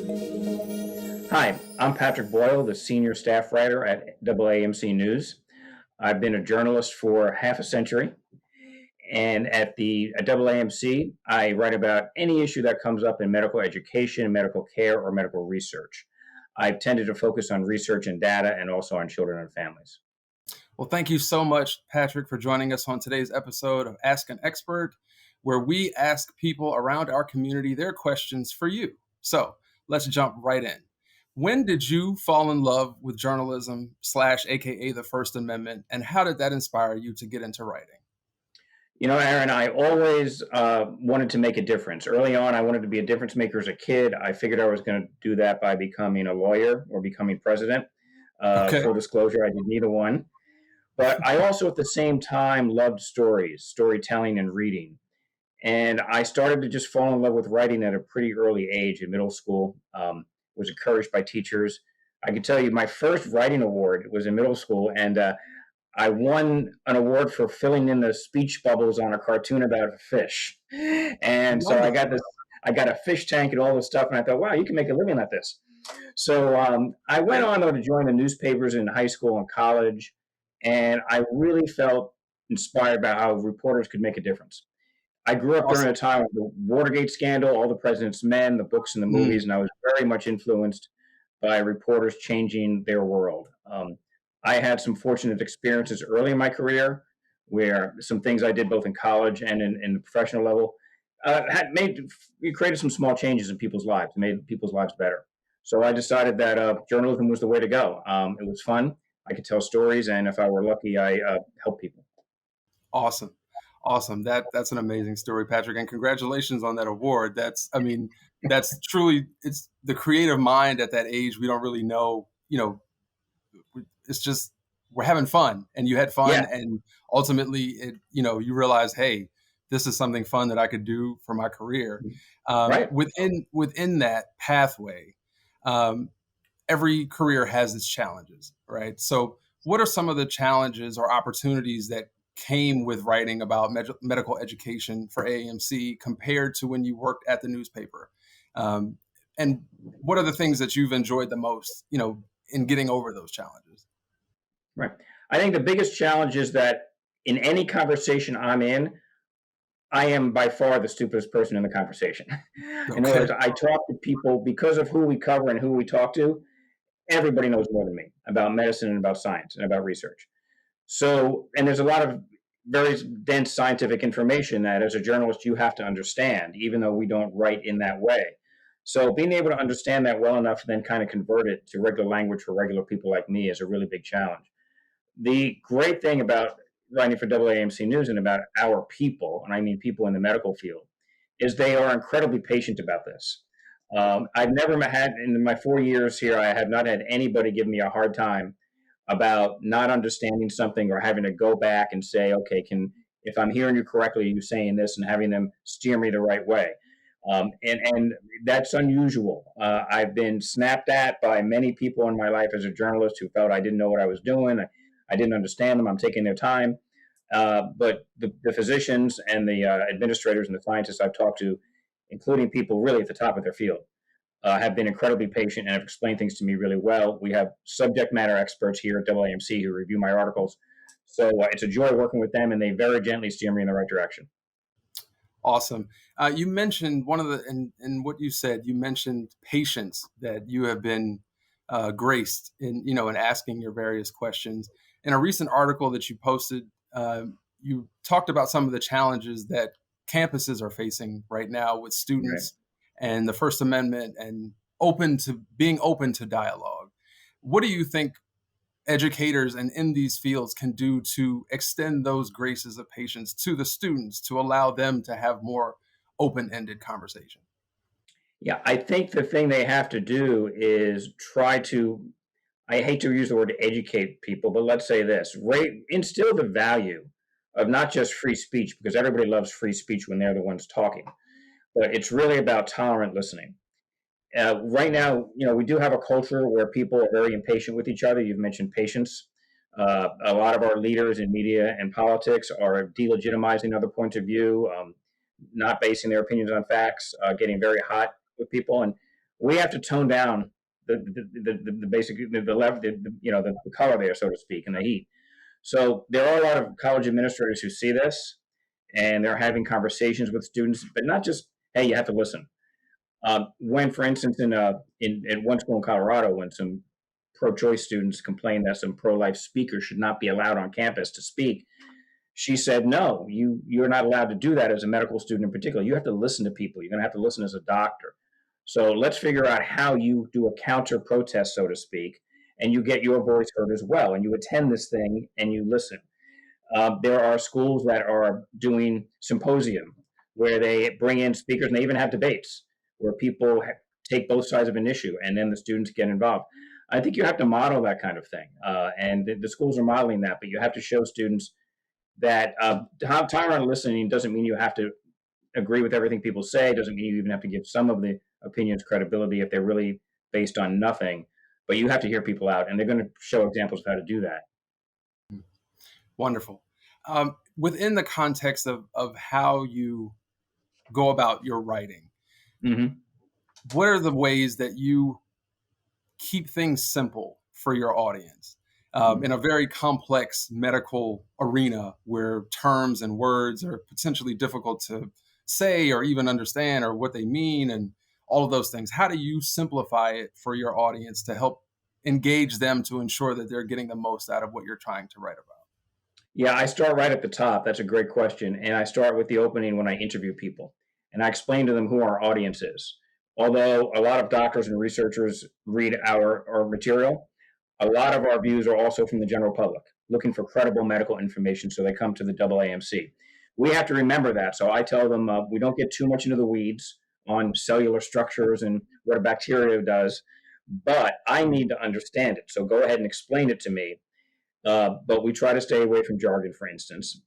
Hi, I'm Patrick Boyle, the senior staff writer at AAMC News. I've been a journalist for half a century, and at AAMC, I write about any issue that comes up in medical education, medical care, or medical research. I've tended to focus on research and data and also on children and families. Well, thank you so much, Patrick, for joining us on today's episode of Ask an Expert, where we ask people around our community their questions for you. So let's jump right in. When did you fall in love with journalism slash AKA the First Amendment, and how did that inspire you to get into writing? Aaron, I always wanted to make a difference. Early on, I wanted to be a difference maker as a kid. I figured I was going to do that by becoming a lawyer or becoming president. Okay. Full disclosure, I did neither one. But I also, at the same time, loved stories, storytelling, and reading. And I started to just fall in love with writing at a pretty early age in middle school. Was encouraged by teachers. I can tell you, my first writing award was in middle school, and I won an award for filling in the speech bubbles on a cartoon about a fish. And so I got Wonderful. this. I got a fish tank and all this stuff, and I thought, wow, you can make a living at this. So I went on though to join the newspapers in high school and college, and I really felt inspired by how reporters could make a difference. I grew up during Awesome. a time of the Watergate scandal, all the President's Men, the books and the Mm, movies, and I was very much influenced by reporters changing their world. I had some fortunate experiences early in my career where some things I did both in college and in the professional level had made it created some small changes in people's lives, made people's lives better. So I decided that journalism was the way to go. It was fun. I could tell stories, and if I were lucky, I helped people. awesome. Awesome. That's an amazing story, Patrick, and congratulations on that award. That's truly it's the creative mind at that age. We don't really know, it's just we're having fun, and you had Yeah, fun, and ultimately you realize, hey, this is something fun that I could do for my career. right. Within that pathway, um, every career has its challenges, right? So what are some of the challenges or opportunities that came with writing about medical education for AAMC compared to when you worked at the newspaper? um, and what are the things that you've enjoyed the most, in getting over those challenges? Right. I think the biggest challenge is that in any conversation I'm in, I am by far the stupidest person in the conversation. In other words, Okay. I talk to people because of who we cover and who we talk to. Everybody knows more than me about medicine and about science and about research. So, and there's a lot of very dense scientific information that as a journalist you have to understand, even though we don't write in that way. So, being able to understand that well enough and then kind of convert it to regular language for regular people like me is a really big challenge. The great thing about writing for AAMC News and about our people, and I mean people in the medical field, is they are incredibly patient about this. I've never had, in my 4 years here, I have not had anybody give me a hard time about not understanding something or having to go back and say, okay, if I'm hearing you correctly, you saying this, and having them steer me the right way. And that's unusual. I've been snapped at by many people in my life as a journalist who felt I didn't know what I was doing. I didn't understand them. I'm taking their time. But the physicians and the administrators and the scientists I've talked to, including people really at the top of their field, have been incredibly patient and have explained things to me really well. We have subject matter experts here at AAMC who review my articles. So it's a joy working with them, and they very gently steer me in the right direction. Awesome. You mentioned one of the in what you said. You mentioned patience that you have been graced in asking your various questions. In a recent article that you posted, you talked about some of the challenges that campuses are facing right now with Right. students and the First Amendment and being open to dialogue. What do you think educators and in these fields can do to extend those graces of patience to the students to allow them to have more open-ended conversation? Yeah, I think the thing they have to do is try to, I hate to use the word educate people, but let's say this, instill the value of not just free speech, because everybody loves free speech when they're the ones talking, but it's really about tolerant listening. Right now, we do have a culture where people are very impatient with each other. You've mentioned patience. A lot of our leaders in media and politics are delegitimizing other points of view, not basing their opinions on facts, getting very hot with people. And we have to tone down the basic the level the color there, so to speak, and the heat. So there are a lot of college administrators who see this, and they're having conversations with students, but not just, hey, you have to listen. When, for instance, in one school in Colorado, when some pro-choice students complained that some pro-life speakers should not be allowed on campus to speak, she said, "No, you're not allowed to do that as a medical student in particular. You have to listen to people. You're going to have to listen as a doctor. So let's figure out how you do a counter protest, so to speak, and you get your voice heard as well. And you attend this thing and you listen." There are schools that are doing symposium where they bring in speakers and they even have debates where people take both sides of an issue and then the students get involved. I think you have to model that kind of thing. And the schools are modeling that, but you have to show students that time around listening doesn't mean you have to agree with everything people say. It doesn't mean you even have to give some of the opinions credibility if they're really based on nothing. But you have to hear people out, and they're going to show examples of how to do that. Wonderful. Within the context of how you go about your writing, Mm-hmm. what are the ways that you keep things simple for your audience in a very complex medical arena where terms and words are potentially difficult to say or even understand or what they mean and all of those things? How do you simplify it for your audience to help engage them to ensure that they're getting the most out of what you're trying to write about? Yeah, I start right at the top. That's a great question. And I start with the opening when I interview people. And I explain to them who our audience is. Although a lot of doctors and researchers read our material, a lot of our views are also from the general public, looking for credible medical information. So they come to the AAMC. We have to remember that. So I tell them we don't get too much into the weeds on cellular structures and what a bacteria does, but I need to understand it. So go ahead and explain it to me, but we try to stay away from jargon, for instance.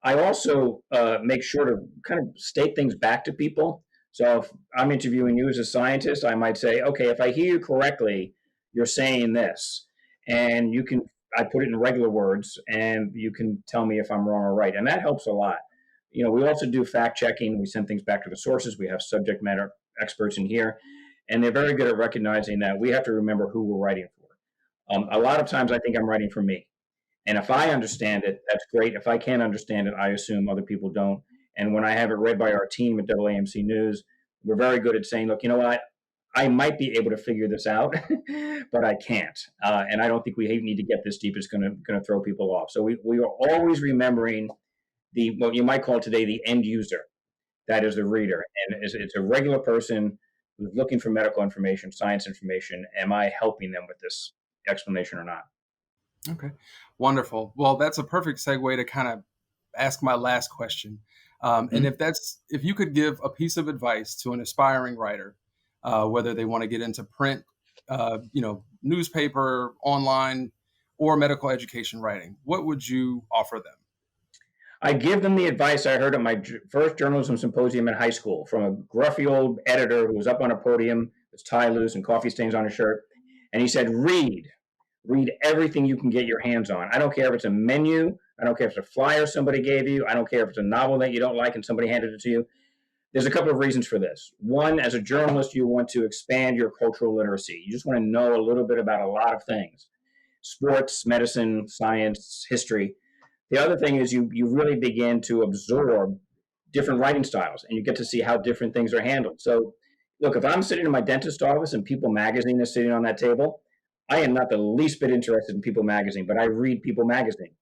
I also make sure to kind of state things back to people. So if I'm interviewing you as a scientist, I might say, okay, if I hear you correctly, you're saying this. And I put it in regular words, and you can tell me if I'm wrong or right. And that helps a lot. We also do fact checking. We send things back to the sources. We have subject matter experts in here, and they're very good at recognizing that we have to remember who we're writing for. A lot of times I think I'm writing for me. And if I understand it, that's great. If I can't understand it, I assume other people don't. And when I have it read by our team at AAMC News, we're very good at saying, look, you know what? I might be able to figure this out, but I can't. And I don't think we need to get this deep. It's going to throw people off. So we are always remembering what you might call today the end user. That is the reader. And it's a regular person who's looking for medical information, science information. Am I helping them with this explanation or not? Okay, wonderful. Well, that's a perfect segue to kind of ask my last question. And Mhm. if you could give a piece of advice to an aspiring writer, whether they want to get into print, newspaper, online, or medical education writing, what would you offer them? I give them the advice I heard at my first journalism symposium in high school from a gruffy old editor who was up on a podium, with tie loose and coffee stains on his shirt. And he said, read everything you can get your hands on. I don't care if it's a menu. I don't care if it's a flyer somebody gave you. I don't care if it's a novel that you don't like and somebody handed it to you. There's a couple of reasons for this. One, as a journalist, you want to expand your cultural literacy. You just want to know a little bit about a lot of things: sports, medicine, science, history. The other thing is you really begin to absorb different writing styles, and you get to see how different things are handled. So, look, if I'm sitting in my dentist office and People Magazine is sitting on that table, I am not the least bit interested in People Magazine, but I read People Magazine.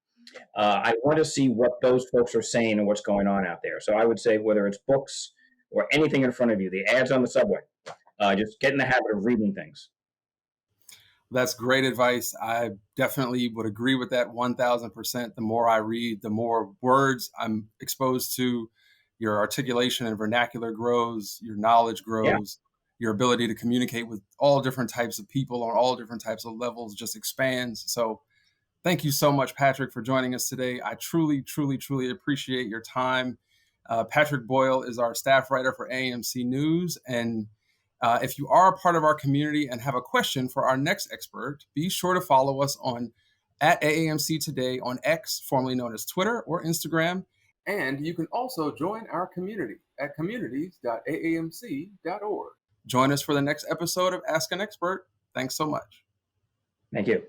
I want to see what those folks are saying and what's going on out there. So I would say whether it's books or anything in front of you, the ads on the subway, just get in the habit of reading things. That's great advice. I definitely would agree with that 1000%. The more I read, the more words I'm exposed to, your articulation and vernacular grows, your knowledge Yeah. grows, your ability to communicate with all different types of people on all different types of levels just expands. So, thank you so much, Patrick, for joining us today. I truly, truly, truly appreciate your time. Patrick Boyle is our staff writer for AAMC News. And if you are a part of our community and have a question for our next expert, be sure to follow us on at AAMC Today on X, formerly known as Twitter or Instagram. And you can also join our community at communities.aamc.org. Join us for the next episode of Ask an Expert. Thanks so much. Thank you.